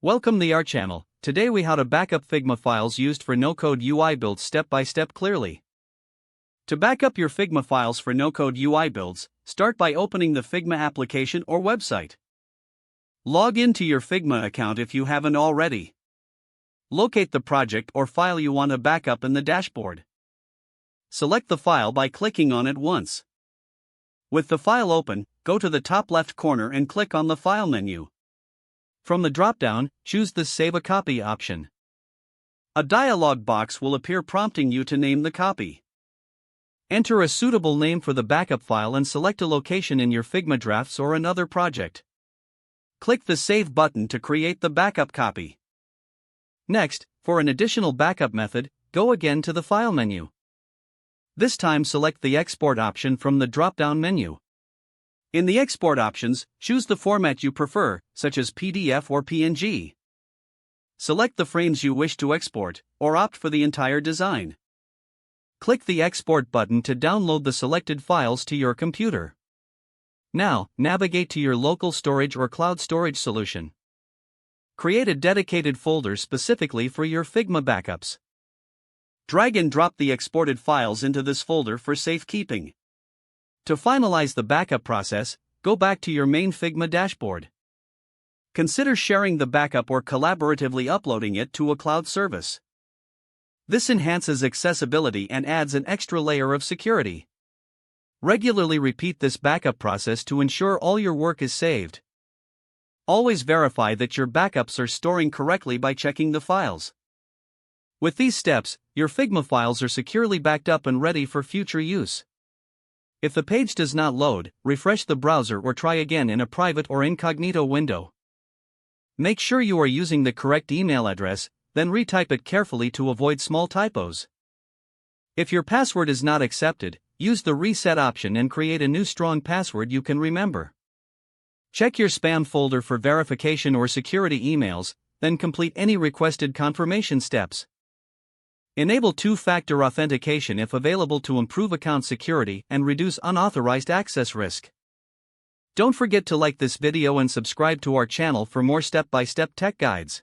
Welcome to our channel. Today we how to backup Figma files used for no-code UI builds step by step clearly. To back up your Figma files for no-code UI builds, start by opening the Figma application or website. Log into your Figma account if you haven't already. Locate the project or file you want to backup in the dashboard. Select the file by clicking on it once. With the file open, go to the top left corner and click on the File menu. From the drop-down, choose the Save a Copy option. A dialog box will appear prompting you to name the copy. Enter a suitable name for the backup file and select a location in your Figma drafts or another project. Click the Save button to create the backup copy. Next, for an additional backup method, go again to the File menu. This time select the Export option from the drop-down menu. In the export options, choose the format you prefer, such as PDF or PNG. Select the frames you wish to export, or opt for the entire design. Click the Export button to download the selected files to your computer. Now, navigate to your local storage or cloud storage solution. Create a dedicated folder specifically for your Figma backups. Drag and drop the exported files into this folder for safekeeping. To finalize the backup process, go back to your main Figma dashboard. Consider sharing the backup or collaboratively uploading it to a cloud service. This enhances accessibility and adds an extra layer of security. Regularly repeat this backup process to ensure all your work is saved. Always verify that your backups are storing correctly by checking the files. With these steps, your Figma files are securely backed up and ready for future use. If the page does not load, refresh the browser or try again in a private or incognito window. Make sure you are using the correct email address, then retype it carefully to avoid small typos. If your password is not accepted, use the reset option and create a new strong password you can remember. Check your spam folder for verification or security emails, then complete any requested confirmation steps. Enable two-factor authentication if available to improve account security and reduce unauthorized access risk. Don't forget to like this video and subscribe to our channel for more step-by-step tech guides.